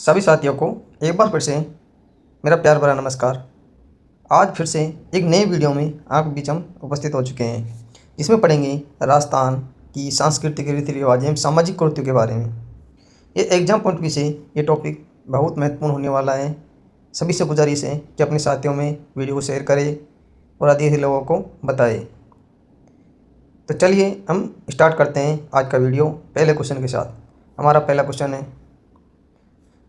सभी साथियों को एक बार फिर से मेरा प्यार भरा नमस्कार। आज फिर से एक नए वीडियो में आपके बीच हम उपस्थित हो चुके हैं, जिसमें पढ़ेंगे राजस्थान की सांस्कृतिक रीति रिवाज एवं सामाजिक कुरीतियों के बारे में। ये एग्जाम पॉइंट ऑफ व्यू से ये टॉपिक बहुत महत्वपूर्ण होने वाला है। सभी से गुजारिश है कि अपने साथियों में वीडियो को शेयर करें और अधिक लोगों को बताएं। तो चलिए हम स्टार्ट करते हैं आज का वीडियो पहले क्वेश्चन के साथ। हमारा पहला क्वेश्चन है,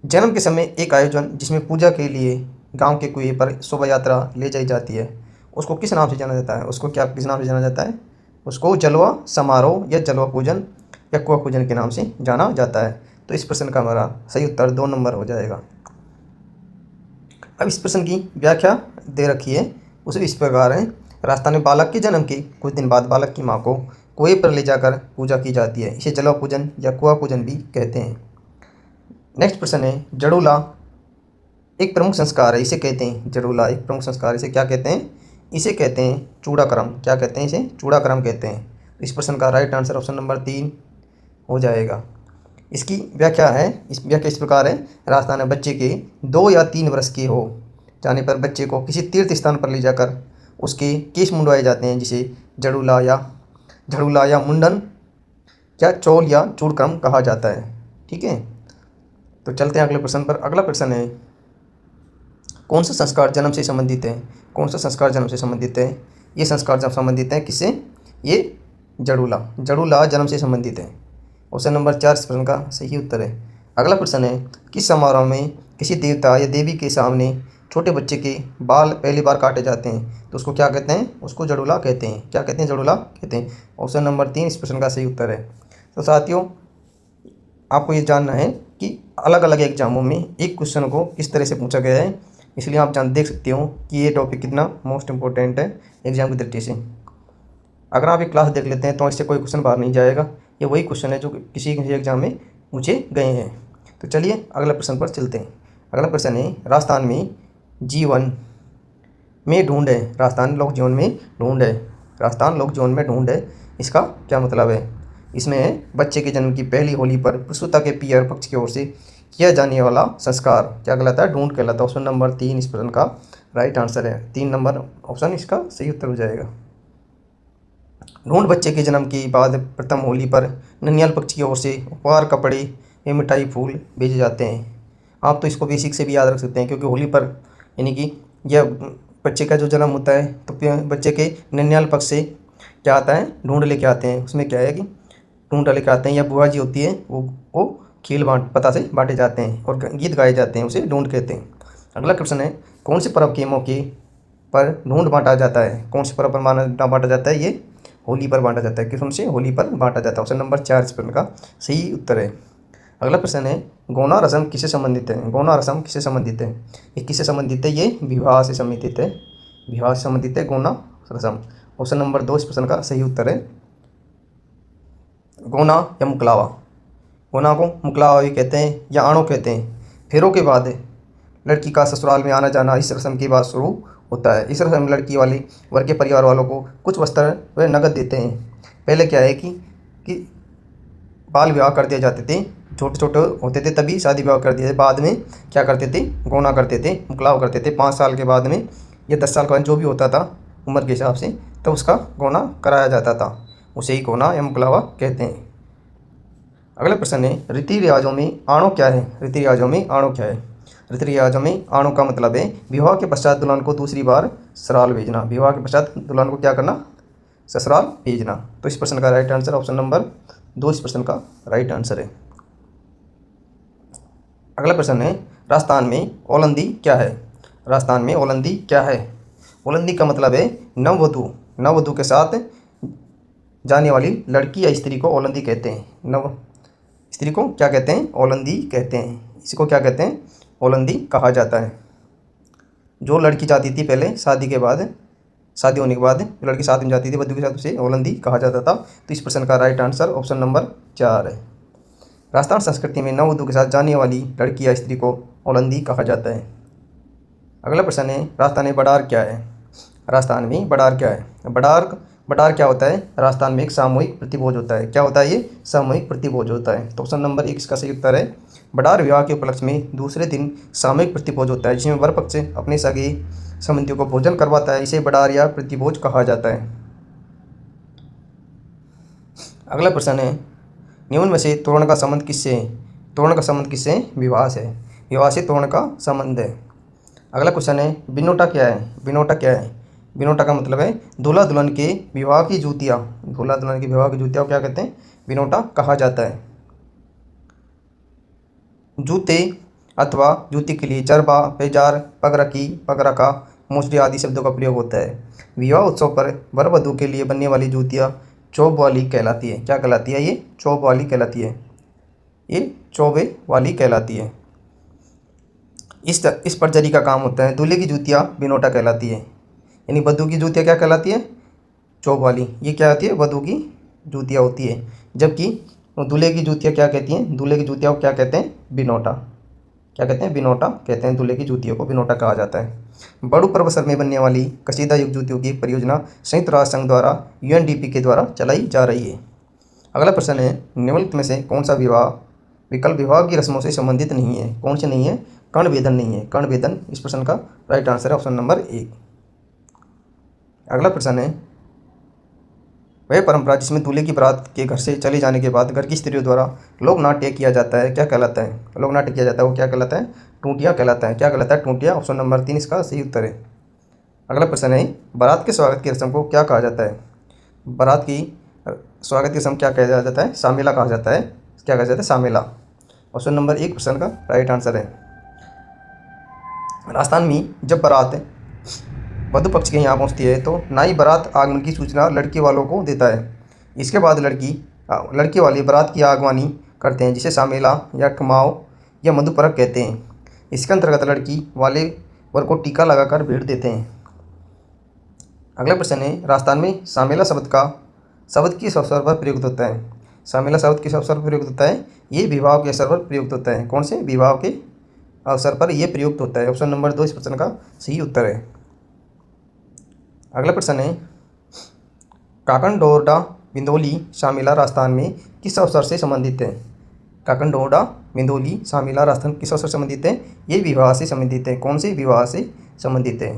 जन्म के समय एक आयोजन जिसमें पूजा के लिए गांव के कुएं पर शोभा यात्रा ले जाई जाती है, उसको किस नाम से जाना जाता है? उसको किस नाम से जाना जाता है? उसको जलवा समारोह या जलवा पूजन या कुआ पूजन के नाम से जाना जाता है। तो इस प्रश्न का हमारा सही उत्तर 2 नंबर हो जाएगा। अब इस प्रश्न की व्याख्या दे रखी है, उसे इस प्रकार है। राजस्थान में बालक के जन्म के कुछ दिन बाद बालक की माँ को कुएं पर ले जाकर पूजा की जाती है। इसे जलवा पूजन या कुआ पूजन भी कहते हैं। नेक्स्ट प्रश्न है, जड़ूला एक प्रमुख संस्कार है, इसे कहते हैं जड़ूला एक प्रमुख संस्कार, इसे क्या कहते हैं? इसे कहते हैं चूड़ाक्रम। क्या कहते हैं? इसे चूड़ाक्रम कहते हैं। इस प्रश्न का राइट आंसर ऑप्शन नंबर 3 हो जाएगा। इसकी व्याख्या है, इस व्याख्या इस प्रकार है। राजस्थान में बच्चे के 2 या 3 वर्ष के हो जाने पर बच्चे को किसी तीर्थ स्थान पर ले जाकर उसके केश मुंडवाए जाते हैं, जिसे जड़ूला या मुंडन या चौल या चूड़क्रम कहा जाता है। ठीक है, तो चलते हैं अगले प्रश्न पर। अगला प्रश्न है, कौन सा संस्कार जन्म से संबंधित है? कौन सा संस्कार जन्म से संबंधित है? ये संस्कार जब संबंधित है किससे? ये जड़ूला जन्म से संबंधित है। ऑप्शन नंबर 4 इस प्रश्न का सही उत्तर है। अगला प्रश्न है, किस समारोह में किसी देवता या देवी के सामने छोटे बच्चे के बाल पहली बार काटे जाते हैं? तो उसको क्या कहते हैं? उसको जड़ूला कहते हैं। क्या कहते हैं? जड़ूला कहते हैं। ऑप्शन नंबर 3 इस प्रश्न का सही उत्तर है। तो साथियों, आपको ये जानना है कि अलग अलग एग्जामों में एक क्वेश्चन को किस तरह से पूछा गया है, इसलिए आप देख सकते हो कि ये टॉपिक कितना मोस्ट इंपॉर्टेंट है एग्जाम की दृष्टि से। अगर आप ये क्लास देख लेते हैं तो इससे कोई क्वेश्चन बाहर नहीं जाएगा। ये वही क्वेश्चन है जो किसी एग्जाम में पूछे गए हैं। तो चलिए अगले प्रश्न पर चलते हैं। अगला प्रश्न है, राजस्थान में जीवन में ढूंढ है। राजस्थान लोक जीवन में ढूंढ है। राजस्थान लोक जीवन में ढूंढ है, इसका क्या मतलब है? इसमें बच्चे के जन्म की पहली होली पर प्रसूता के पियर पक्ष की ओर से किया जाने वाला संस्कार क्या कहलाता है? ढूंढ कहलाता है। ऑप्शन नंबर 3 इस प्रश्न का राइट आंसर है। 3 नंबर ऑप्शन इसका सही उत्तर हो जाएगा। ढूंढ बच्चे के जन्म के बाद प्रथम होली पर ननियाल पक्ष की ओर से उपहार, कपड़े या मिठाई, फूल भेजे जाते हैं। आप तो इसको बेसिक से भी याद रख सकते हैं, क्योंकि होली पर यानी कि यह बच्चे का जो जन्म होता है तो बच्चे के ननियाल पक्ष से क्या आता है? ढूंढ लेके आते हैं। उसमें क्या है कि ढूंढ लेके आते हैं, या बुआ जी होती है वो खील पता से बांटे जाते हैं और गीत गाए जाते हैं, उसे ढूंढ कहते हैं। अगला क्वेश्चन है, कौन से पर्व के मौके पर ढूंढ बांटा जाता है? कौन से पर्व पर बांटा जाता है? ये होली पर बांटा जाता है। किस से? होली पर बांटा जाता है। ऑप्शन नंबर 4 इस प्रश्न का सही उत्तर है। अगला प्रश्न है, गौना रस्म किससे संबंधित है? गौना रस्म किससे संबंधित है? ये किससे संबंधित है? ये विवाह से संबंधित है। विवाह से संबंधित है गौना रस्म। ऑप्शन नंबर 2 इस प्रश्न का सही उत्तर है। गौना या मुकलावा, गौना को मुकलावा भी कहते हैं या आणो कहते हैं। फेरों के बाद लड़की का ससुराल में आना जाना इस रस्म के बाद शुरू होता है। इस रस्म में लड़की वाले वर्ग के परिवार वालों को कुछ वस्त्र व नगद देते हैं। पहले क्या है कि बाल विवाह कर दिए जाते थे, छोटे छोटे होते थे तभी शादी विवाह कर दिए थे। बाद में क्या करते थे? गौना करते थे, मुकलावा करते थे। 5 साल के बाद में या 10 साल के बाद जो भी होता था उम्र के हिसाब से, तो उसका गौना कराया जाता था। उसे ही गौना या मुकलावा कहते हैं। अगला प्रश्न है, रीति रिवाजों में आणो क्या है? रीति रिवाजों में आणो क्या है? रीति रिवाजों में आणो का मतलब है विवाह के पश्चात दुल्हन को दूसरी बार ससुराल भेजना। विवाह के पश्चात दुल्हन को क्या करना? ससुराल भेजना। तो इस प्रश्न का राइट आंसर ऑप्शन नंबर 2 इस प्रश्न का राइट आंसर है। अगला प्रश्न है, राजस्थान में ओलंदी क्या है? राजस्थान में ओलंदी क्या है? ओलंदी का मतलब है नववधु के साथ जाने वाली लड़की या स्त्री को ओलंदी कहते हैं। स्त्री को क्या कहते हैं? ओलंदी कहते हैं। इसको क्या कहते हैं? ओलंदी कहा जाता है। जो लड़की जाती थी पहले शादी होने के बाद जो लड़की साथ में जाती थी वधू के साथ, उसे ओलंदी कहा जाता था। तो इस प्रश्न का राइट आंसर ऑप्शन नंबर 4 है। राजस्थान संस्कृति में नववधु के साथ जाने वाली लड़की या स्त्री को ओलंदी कहा जाता है। अगला प्रश्न है, राजस्थान में बड़ार क्या है? राजस्थान में बड़ार क्या है? बड़ार बटार क्या होता है? राजस्थान में एक सामूहिक प्रतिभोज होता है। क्या होता है ये? सामूहिक प्रतिभोज होता है। तो ऑप्शन नंबर 1 इसका सही उत्तर है। बटार विवाह के उपलक्ष्य में दूसरे दिन सामूहिक प्रतिभोज होता है, जिसमें वर पक्ष अपने सगे संबंधियों को भोजन करवाता है। इसे बटार या प्रतिभोज कहा जाता है। अगला प्रश्न है, निम्न में से तोरण का संबंध किससे है? तोरण का संबंध किससे है? विवाह से। विवाह से तोरण का संबंध है। अगला क्वेश्चन है, बिनोटा क्या है? बिनोटा क्या है? बिनोटा का मतलब है दूल्हा दुल्हन के विवाह की जूतियाँ। दूल्हा दुल्हन के विवाह की जूतियाँ क्या कहते हैं? बिनोटा कहा जाता है। जूते अथवा जूती के लिए चरबा, पेजार, पगरखी, पगरखा, मोसरी आदि शब्दों का प्रयोग होता है। विवाह उत्सव पर वर वधू के लिए बनने वाली जूतियाँ चौब वाली कहलाती है। क्या कहलाती है? ये चौब वाली कहलाती है। ये चौबे वाली कहलाती है। इस पर जरी का काम होता है। दूल्हे की जूतियाँ बिनोटा कहलाती है। यानी वधू की जूतियाँ क्या कहलाती है? चौब वाली। ये क्या होती है? वधू की जूतियाँ होती है। जबकि दूल्हे की जूतियाँ क्या कहती हैं? दूल्हे की जूतियाँ को क्या कहते हैं? बिनोटा। क्या कहते हैं? बिनोटा कहते हैं। दूल्हे की जूतियों को बिनोटा कहा जाता है। बड़ू परिसर में बनने वाली कशीदा युक्त जूतियों की एक परियोजना संयुक्त राष्ट्र संघ द्वारा यूएनडीपी के द्वारा चलाई जा रही है। अगला प्रश्न है, निम्नलिखित में से कौन सा विवाह विकल्प विवाह की रस्मों से संबंधित नहीं है? कौन से नहीं है? कर्णवेधन नहीं है। कर्णवेधन इस प्रश्न का राइट आंसर है ऑप्शन नंबर 1। अगला प्रश्न है, वह परंपरा जिसमें दूल्हे की बारात के घर से चले जाने के बाद घर की स्त्रियों द्वारा लोक नाट्य किया जाता है, क्या कहलाता है? लोक नाट्य किया जाता है वो क्या कहलाता है? टूटिया कहलाता है। क्या कहलाता है? टूटिया। ऑप्शन नंबर 3 इसका सही उत्तर है। अगला प्रश्न है, बारात के स्वागत की रस्म को क्या कहा जाता है? बारात की स्वागत की रस्म क्या कहा जाता है? शामिला कहा जाता है। क्या कहा जाता है? शामिला। ऑप्शन नंबर 1 प्रश्न का राइट आंसर है। राजस्थान में जब बारात वधु पक्ष के यहाँ पहुँचती है तो नाई बारात आगमन की सूचना लड़के वालों को देता है। इसके बाद लड़के वाले बारात की आगवानी करते हैं, जिसे शामिला या कमाओ या मधुपरक कहते हैं। इसके अंतर्गत लड़की वाले वर को टीका लगाकर भेंट देते हैं। अगला प्रश्न है, राजस्थान में शामिला शब्द किस अवसर पर प्रयुक्त होता है? शामिला शब्द किस अवसर पर प्रयुक्त होता है? ये विवाह के अवसर पर प्रयुक्त होता है। कौन से? विवाह के अवसर पर यह प्रयुक्त होता है। ऑप्शन नंबर 2 इस प्रश्न का सही उत्तर है। अगला प्रश्न है, काकनडोरडा बिंदोली शामिला राजस्थान में किस अवसर से संबंधित है? काकनडोरडा बिंदोली शामिला राजस्थान किस अवसर से संबंधित है? ये विवाह से संबंधित है। कौन से विवाह से संबंधित है?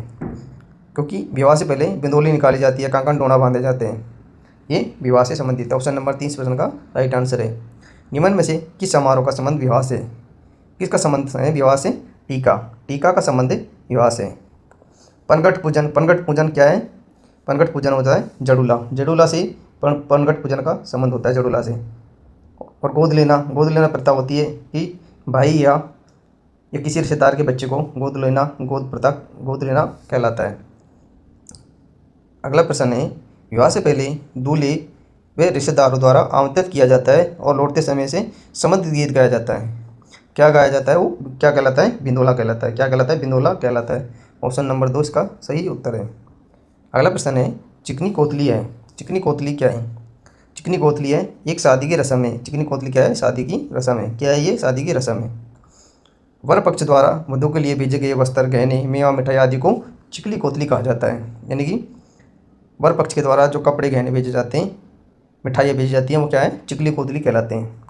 क्योंकि विवाह से पहले बिंदोली निकाली जाती है, काकन डोना बांधे जाते हैं। ये विवाह से संबंधित है। ऑप्शन नंबर 3 इस प्रश्न का राइट आंसर है। निम्न में से किस समारोह का संबंध विवाह से? किसका संबंध है विवाह से? टीका। टीका का संबंध विवाह से। पनघट पूजन। पनघट पूजन क्या है? पनघट पूजन होता है जड़ूला। जड़ूला से पनघट पूजन का संबंध होता है, जड़ूला से। और गोद लेना प्रथा होती है कि भाई या किसी रिश्तेदार के बच्चे को गोद लेना कहलाता है। अगला प्रश्न है, विवाह से पहले दूल्हे व रिश्तेदारों द्वारा आमंत्रित किया जाता है और लौटते समय से संबंधित गीत गाया जाता है। क्या गाया जाता है? वो क्या कहलाता है? बिंदोला कहलाता है। क्या कहलाता है? बिंदोला कहलाता है। ऑप्शन नंबर 2 इसका सही उत्तर है। अगला प्रश्न है, चिकनी कोतली है। चिकनी कोतली क्या है? चिकनी कोतली है एक शादी की रस्म है। चिकनी कोतली क्या है? शादी की रस्म है। क्या है ये? शादी की रस्म है। वर पक्ष द्वारा वधू के लिए भेजे गए वस्त्र, गहने, मेवा, मिठाई आदि को चिकनी कोतली कहा जाता है। यानी कि वर पक्ष के द्वारा जो कपड़े, गहने भेजे जाते हैं, मिठाइयाँ भेजी जाती हैं, वो क्या है? चिकनी कोतली कहलाते हैं।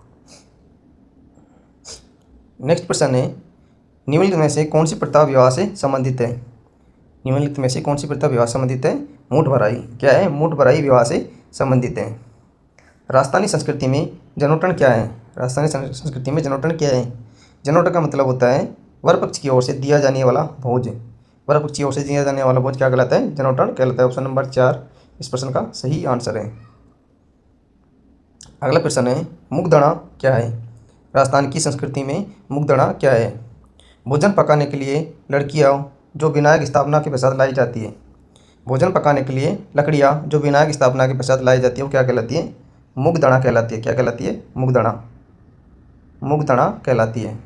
नेक्स्ट प्रश्न है, निम्नलिखित में से कौन सी प्रथा विवाह से संबंधित है? निम्नलिखित में से कौन सी प्रथा विवाह से संबंधित है? मूठ भराई। क्या है? मूठ भराई विवाह से संबंधित है। राजस्थानी संस्कृति में जनेऊतरण क्या है? राजस्थानी संस्कृति में जनेऊतरण क्या है? जनेऊतरण का मतलब होता है वर पक्ष की ओर से दिया जाने वाला भोज। वर पक्ष की ओर से दिया जाने वाला भोज क्या कहलाता है? जनेऊतरण कहलाता है। ऑप्शन नंबर 4 इस प्रश्न का सही आंसर है। अगला प्रश्न है, मुगदड़ा क्या है? राजस्थान की संस्कृति में मुगदड़ा क्या है? भोजन पकाने के लिए लड़कियाँ जो विनायक स्थापना के पश्चात लाई जाती है। भोजन पकाने के लिए लकड़ियाँ जो विनायक स्थापना के पश्चात लाई जाती है, वो क्या कहलाती है? मुगदड़ा कहलाती है। क्या कहलाती है? मुगदड़ा। मुगदड़ा कहलाती है।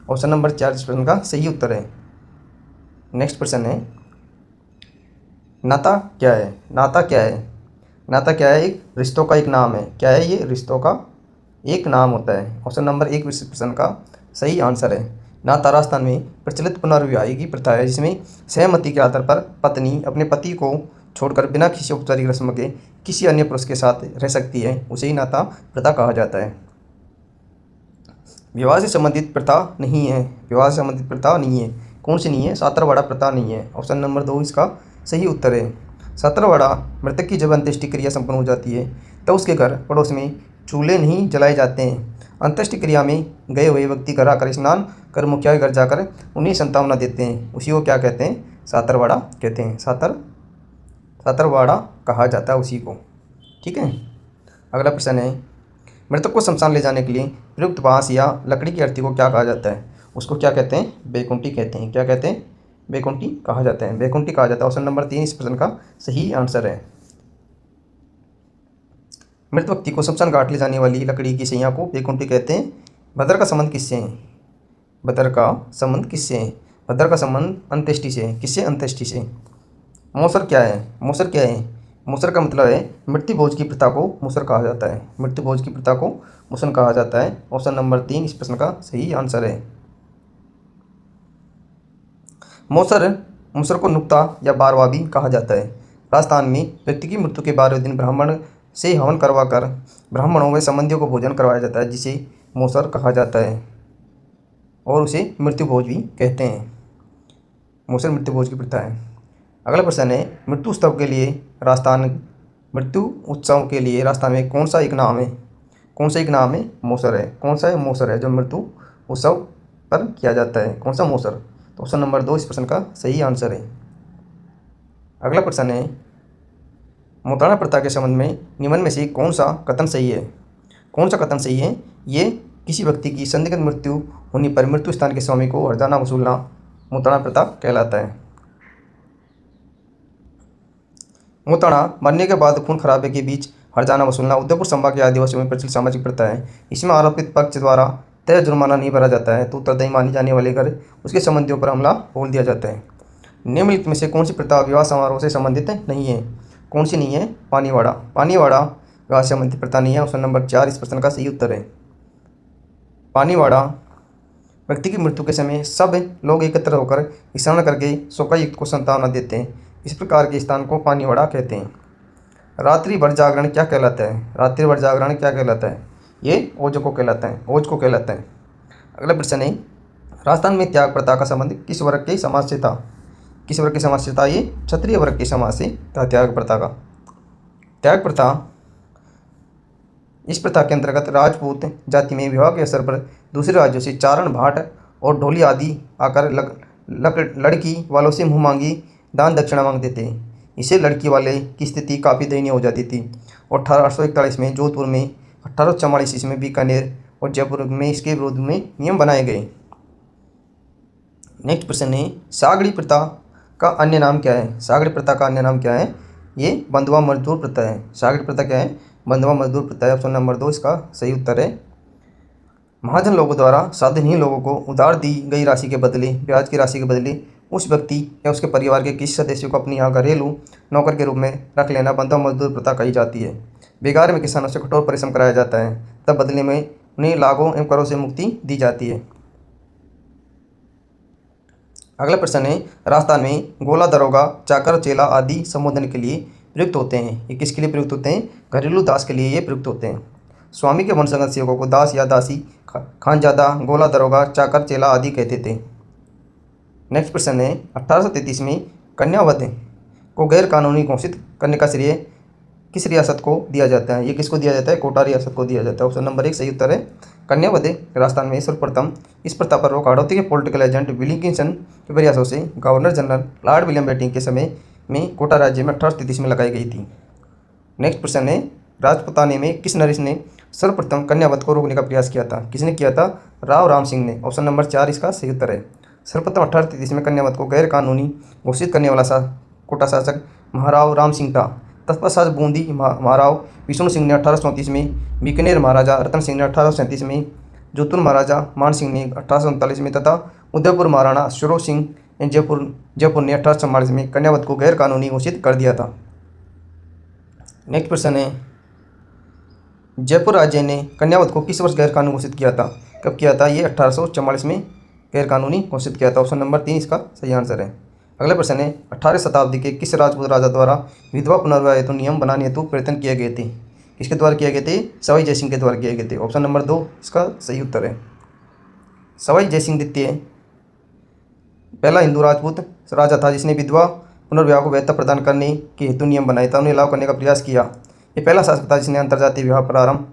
ऑप्शन नंबर 4 इस प्रश्न का सही उत्तर है। नेक्स्ट प्रश्न है, नाता क्या है? नाता क्या है? नाता क्या है? एक रिश्तों का एक नाम है। क्या है ये? रिश्तों का एक नाम होता है। ऑप्शन नंबर 1 इस प्रश्न का सही आंसर है। नाता राजस्थान में प्रचलित पुनर्विवाह की प्रथा है, जिसमें सहमति के आधार पर पत्नी अपने पति को छोड़कर बिना किसी औपचारिक रस्म के किसी अन्य पुरुष के साथ रह सकती है, उसे ही नाता प्रथा कहा जाता है। विवाह से संबंधित प्रथा नहीं है। विवाह से संबंधित प्रथा नहीं है। कौन सी नहीं है? सातरवाड़ा प्रथा नहीं है। ऑप्शन नंबर 2 इसका सही उत्तर है। सातरवाड़ा मृतक की जब अंत्येष्टि क्रिया संपन्न हो जाती है तब उसके घर पड़ोस में चूल्हे नहीं जलाए जाते हैं। अंत्येष्टि क्रिया में गए हुए व्यक्ति घर आकर स्नान कर मुखिया के घर जाकर उन्हें संतावना देते हैं। उसी को क्या कहते हैं? सातरवाड़ा कहते हैं। सातरवाड़ा कहा जाता है उसी को। ठीक है। अगला प्रश्न है, मृतक को शमशान ले जाने के लिए प्रयुक्त बांस या लकड़ी की अर्थी को क्या कहा जाता है? उसको क्या कहते हैं? बैकुंठी कहते हैं। क्या कहते हैं? बैकुंठी कहा जाता है। बैकुंठी कहा जाता है। ऑप्शन नंबर 3 इस प्रश्न का सही आंसर है। मृत व्यक्ति को शमशान घाट ले जाने वाली लकड़ी की सैया को बैकुंठी कहते हैं। भद्र का संबंध किससे है? भद्र का संबंध किससे है? भद्र का संबंध अंत्येष्टि से है। किससे? अंत्येष्टि से। मौसर क्या है? मौसर क्या है? मौसर का मतलब है मृत्यु भोज की प्रथा को मौसर कहा जाता है। मृत्यु भोज की प्रथा को मौसर कहा जाता है। ऑप्शन नंबर 3 इस प्रश्न का सही आंसर है। मौसर को नुक्ता या बारवा भी कहा जाता है। राजस्थान में व्यक्ति की मृत्यु के 12वें दिन ब्राह्मण से हवन करवाकर ब्राह्मणों व संबंधियों को भोजन करवाया जाता है, जिसे मौसर कहा जाता है और उसे मृत्यु भोज भी कहते हैं। मौसर मृत्यु भोज की प्रथा है। अगला प्रश्न है, मृत्यु उत्सव के लिए राजस्थान में कौन सा एक नाम है? कौन सा एक नाम है? मौसर है। कौन सा है? मौसर है जो मृत्यु उत्सव पर किया जाता है। कौन सा? मौसर। तो ऑप्शन नंबर 2 इस प्रश्न का सही आंसर है। अगला प्रश्न है, मोताणा प्रथा के संबंध में निम्न में से कौन सा कथन सही है? कौन सा कथन सही है? ये किसी व्यक्ति की संदिग्ध मृत्यु होने पर मृत्यु स्थान के स्वामी को हर्जाना वसूलना मोताणा प्रथा कहलाता है। मोताणा मरने के बाद खून खराबे के बीच हर्जाना वसूलना उदयपुर संभाग के आदिवासियों में प्रचलित सामाजिक प्रथा है। इसमें आरोपित पक्ष द्वारा तय जुर्माना नहीं भरा जाता है तो उत्तरदायी माने जाने वाले घर उसके संबंधियों पर हमला बोल दिया जाता है। निम्नलिखित में से कौन सी प्रथा विवाह समारोह से संबंधित नहीं है? कौन सी नहीं है? पानीवाड़ा। पानीवाड़ा विवाह से संबंधित प्रथा नहीं है। ऑप्शन नंबर 4 इस प्रश्न का सही उत्तर है। पानीवाड़ा व्यक्ति की मृत्यु के समय सब लोग एकत्र होकर स्नान करके शोकायुक्त को संतावना देते हैं। इस प्रकार के स्थान को पानीवाड़ा कहते हैं। रात्रि भर जागरण क्या कहलाता है? रात्रि भर जागरण क्या कहलाता है? ये ओज को कहलाता है। ओज को कहलाता है। अगला प्रश्न है, राजस्थान में त्याग प्रथा का संबंध किस वर्ग के समाज से था? किस वर्ग के समाज से था? ये क्षत्रिय वर्ग के समाज से था त्याग प्रथा का। त्याग प्रथा, इस प्रथा के अंतर्गत राजपूत जाति में विवाह के अवसर पर दूसरे राज्यों से चारण, भाट और ढोली आदि आकर लड़की वालों से मुँह मांगी दान दक्षिणा मांगते थे। इससे लड़की वाले की स्थिति काफ़ी दयनीय हो जाती थी और 1841 में जोधपुर में, 1844 ईस्वी में बीकानेर और जयपुर में इसके विरोध में नियम बनाए गए। नेक्स्ट प्रश्न है, सागड़ी प्रथा का अन्य नाम क्या है? सागड़ी प्रथा का अन्य नाम क्या है? ये बंधुआ मजदूर प्रथा है। सागड़ी प्रथा क्या है? बंधुआ मजदूर प्रथा है। ऑप्शन नंबर 2 इसका सही उत्तर है। महाजन लोगों द्वारा साधनहीन लोगों को उधार दी गई राशि के बदले, ब्याज की राशि के बदले उस व्यक्ति या उसके परिवार के किसी सदस्य को अपनी यहाँ घरेलू नौकर के रूप में रख लेना बंधुआ मजदूर प्रथा कही जाती है। बेगार में किसानों से कठोर परिश्रम कराया जाता है, तब बदले में उन्हें लागों एवं करों से मुक्ति दी जाती है। अगला प्रश्न है, राजस्थान में गोला, दरोगा, चाकर, चेला आदि संबोधन के लिए प्रयुक्त होते हैं। ये किसके लिए प्रयुक्त होते हैं? घरेलू दास के लिए ये प्रयुक्त होते हैं। स्वामी के वंशगत सेवकों को दास या दासी, खानजादा, गोला, दरोगा, चाकर, चेला आदि कहते थे। नेक्स्ट प्रश्न है, 1833 में कन्यावध को गैर कानूनी घोषित करने का श्रेय किस रियासत को दिया जाता है? ये किसको दिया जाता है? कोटा रियासत को दिया जाता है। ऑप्शन नंबर 1 सही उत्तर है। कन्यावध राजस्थान में सर्वप्रथम इस प्रथा पर रोक हाड़ौती के पॉलिटिकल एजेंट विलिंगकिंसन के प्रयासों से governor general Lord William Bentinck के समय में कोटा राज्य में 1833 में लगाई गई थी। नेक्स्ट प्रश्न है, राजपुताने में किस नरेश ने सर्वप्रथम कन्यावध को रोकने का प्रयास किया था? किसने किया था? राव राम सिंह ने। ऑप्शन नंबर 4 इसका सही उत्तर है। सर्वप्रथम 1833 में कन्यावध को गैर कानूनी घोषित करने वाला कोटा शासक महाराव राम सिंह था। तत्पश्चात बूंदी महाराव विष्णु सिंह ने 1834 में, बीकानेर महाराजा रतन सिंह ने 1837 में, जोधपुर महाराजा मान सिंह ने 1839 में तथा उदयपुर महाराणा सरोज सिंह ने जयपुर ने 1844 में कन्यावध को गैर कानूनी घोषित कर दिया था। नेक्स्ट प्रश्न है, जयपुर राज्य ने कन्यावध को किस वर्ष गैर कानूनी घोषित किया था? कब किया था? ये 1844 में गैर कानूनी घोषित किया था। ऑप्शन नंबर 3 इसका सही आंसर है। अगला प्रश्न है 18वीं शताब्दी के किस राजपूत राजा द्वारा विधवा पुनर्विवाह हेतु नियम बनाने हेतु प्रयत्न किए गए थे? किसके द्वारा किए गए थे? सवाई जयसिंह के द्वारा किए गए थे। ऑप्शन नंबर 2 इसका सही उत्तर है। सवाई जयसिंह द्वितीय पहला हिंदू राजपूत राजा था जिसने विधवा पुनर्विवाह को वैधता प्रदान करने के हेतु नियम बनाए था, उन्हें लागू करने का प्रयास किया। ये पहला शासक था जिसने अंतर्जातीय विवाह प्रारंभ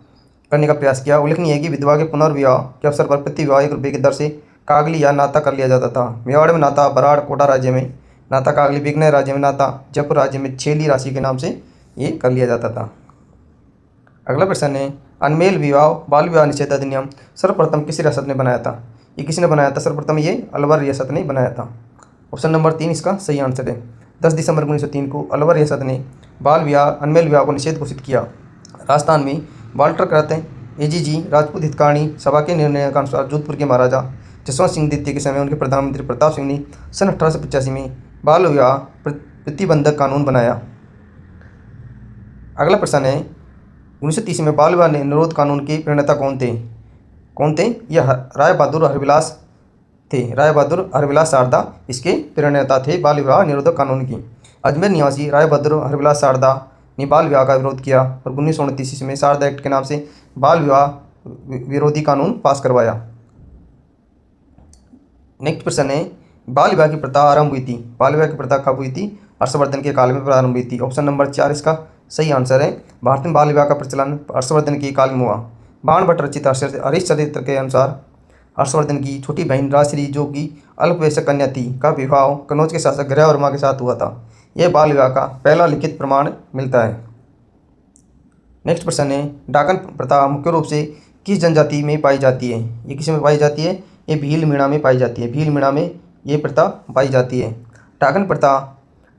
करने का प्रयास किया। उल्लेखनीय है कि विधवा के पुनर्विवाह के अवसर पर प्रति विवाह 1 रुपये की दर से कागली या नाता कर लिया जाता था। मेवाड़ में नाता, बराड़ कोटा राज्य में नाता, कागली बीकानेर राज्य में नाता, जयपुर राज्य में छेली राशि के नाम से ये कर लिया जाता था। अगला प्रश्न है अनमेल विवाह बाल विवाह निषेध अधिनियम सर्वप्रथम किस रियासत ने बनाया था? ये किसने बनाया था? सर्वप्रथम ये अलवर रियासत ने बनाया था। ऑप्शन नंबर 3 इसका सही आंसर है। 10 दिसंबर 1903 को अलवर रियासत ने बाल विवाह अनमेल विवाह को निषेध घोषित किया। राजस्थान में वाल्टर करते एजीजी राजपूत हितकारिणी सभा के निर्णय के अनुसार जोधपुर के महाराजा जसवंत सिंह द्वितीय के समय उनके प्रधानमंत्री प्रताप सिंह ने सन 1885 में बाल विवाह प्रतिबंधक कानून बनाया। अगला प्रश्न है 1930 में बाल विवाह निरोध कानून के प्रणेता कौन थे? यह राय बहादुर हरविलास थे। राय बहादुर हरविलास शारदा इसके प्रणेता थे बाल विवाह निरोधक कानून की। अजमेर निवासी राय बहादुर हरविलास शारदा ने बाल विवाह का विरोध किया और 1929 में शारदा एक्ट के नाम से बाल विवाह विरोधी कानून पास करवाया। नेक्स्ट प्रश्न है बाल विवाह की प्रथा आरंभ हुई थी? बाल विवाह की प्रथा कब हुई थी? हर्षवर्धन के काल में प्रारंभ हुई थी। ऑप्शन नंबर 4 इसका सही आंसर है। भारत में बाल विवाह का प्रचलन हर्षवर्धन के काल में हुआ। बाणभट्ट रचित हरिश्चरित्र के अनुसार हर्षवर्धन की छोटी बहन राजश्री जो कि अल्पवयस्क कन्या थी का विवाह कनौज के शासक ग्रहवर्मा के साथ हुआ था। यह बाल विवाह का पहला लिखित प्रमाण मिलता है। नेक्स्ट प्रश्न है डाकन प्रथा मुख्य रूप से किस जनजाति में पाई जाती है? ये किस में पाई जाती है? ये भील मीणा में पाई जाती है। भील मीणा में ये प्रथा पाई जाती है। डाकन प्रथा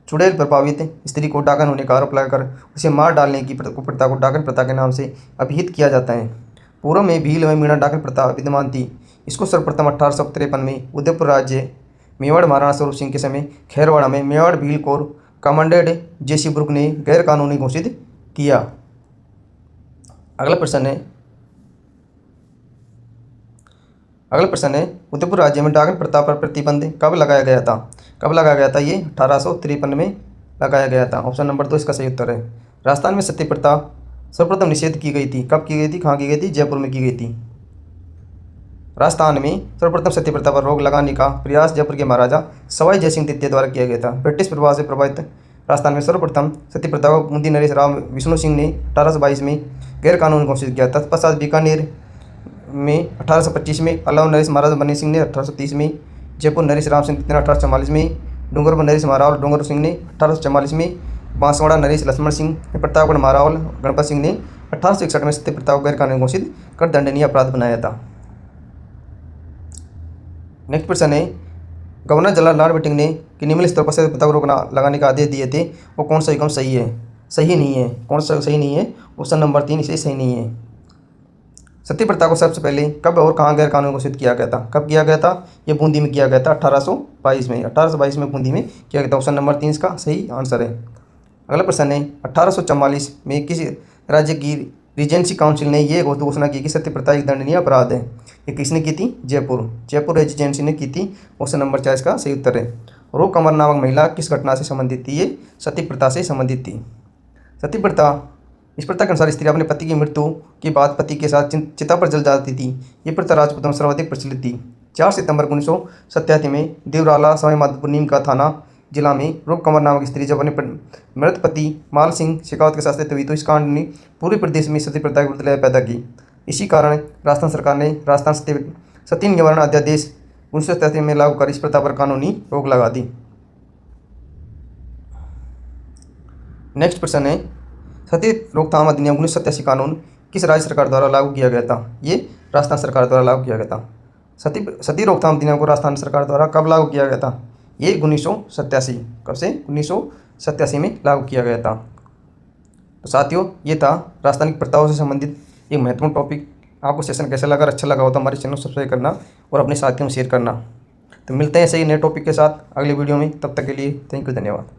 चुड़ैल प्रभावित स्त्री को डाकन होने का आरोप लगाकर उसे मार डालने की प्रथा को डाकन प्रथा के नाम से अभिहित किया जाता है। पूर्व में भील व मीणा डाकन प्रथा विद्यमान थी। इसको सर्वप्रथम 1853 में उदयपुर राज्य मेवाड़ महाराणा स्वरूप सिंह के समय खैरवाड़ा में मेवाड़ भील कोर कमांडेड जेसी ब्रुक ने गैर कानूनी घोषित किया। अगला प्रश्न है उदयपुर राज्य में डाकन प्रथा पर प्रतिबंध कब लगाया गया था? ये 1853 में लगाया गया था। ऑप्शन नंबर 2 इसका सही उत्तर है। राजस्थान में सती प्रथा सर्वप्रथम निषेध की गई थी। कब की गई थी? कहाँ की गई थी? जयपुर में की गई थी। राजस्थान में सर्वप्रथम सती प्रथा पर रोक लगाने का प्रयास जयपुर के महाराजा सवाई जयसिंह द्वितीय द्वारा किया गया था। ब्रिटिश प्रभाव से प्रभावित राजस्थान में सर्वप्रथम सती प्रथा को बूंदी नरेश राव विष्णु सिंह ने 1822 में गैर कानूनी घोषित किया। तत्पश्चात बीकानेर में 1825 में अलाव नरेश महाराज बनी सिंह ने 1830 में, जयपुर नरेश राम सिंह ने 1844 में, डूंगरपुर नरेश महारावल डूंगर सिंह ने 1844 में, बांसवाड़ा नरेश लक्ष्मण सिंह ने, प्रतापगढ़ महारावल गणपत सिंह ने 1861 में सत्य प्रथा को गैर कानूनी घोषित कर दंडनीय अपराध बनाया था। नेक्स्ट प्रश्न है गवर्नर जनरल लॉर्ड बेटिंग ने कि निम्नलिखित स्तर पर सत्य प्रथा को रोक लगाने का आदेश दिए थे वो कौन सा हुकम सही है? सही नहीं है। कौन सा सही नहीं है? ऑप्शन नंबर 3 इसे सही नहीं है। सती प्रथा को सबसे पहले कब और कहाँ गैर कानूनी घोषित किया गया था? कब किया गया था? ये बूंदी में किया गया था 1822 में। 1822 में बूंदी में किया गया था। ऑप्शन नंबर 3 इसका सही आंसर है। अगला प्रश्न है 1844 में किस राज्य की रीजेंसी काउंसिल ने ये घोषणा की कि सत्य प्रथा एक दंडनीय अपराध है? ये किसने की थी? जयपुर रेजिडेंसी ने की थी। ऑप्शन नंबर 4 इसका सही उत्तर है। रूप कंवर नामक महिला किस घटना से संबंधित थी? ये सती प्रथा से संबंधित थी। सती प्रथा इस प्रथा के अनुसार स्त्री अपने पति की मृत्यु के बाद पति के साथ चिता पर जल जाती थी। ये प्रथा राजपूतों में सर्वाधिक प्रचलित थी। 4 सितंबर 1987 में देवराला सवाई माधोपुर नीम का थाना जिला में रूप कंवर नामक स्त्री जब अपने मृत पति माल सिंह शेखावत के साथ रहती हुई तो इस कांड ने पूरे प्रदेश में सती प्रथा की विरुद्ध लहर पैदा की। इसी कारण राजस्थान सरकार ने राजस्थान सती निवारण अध्यादेश 1987 में लागू कर इस प्रथा पर कानूनी रोक लगा दी। नेक्स्ट प्रश्न है सती रोकथाम अधिनियम 1987 कानून किस राज्य सरकार द्वारा लागू किया गया था? ये राजस्थान सरकार द्वारा लागू किया गया था। सती रोकथाम अधिनियम को राजस्थान सरकार द्वारा कब लागू किया गया था? ये 1987। कब से? 1987 में लागू किया गया था। तो साथियों ये था राजस्थान की प्रथाओं से संबंधित एक महत्वपूर्ण टॉपिक। आपको सेशन कैसा लगा? अच्छा लगा हो तो हमारे चैनल को सब्सक्राइब करना और अपने साथियों में शेयर करना। तो मिलते हैं ऐसे ही नए टॉपिक के साथ अगले वीडियो में। तब तक के लिए थैंक यू, धन्यवाद।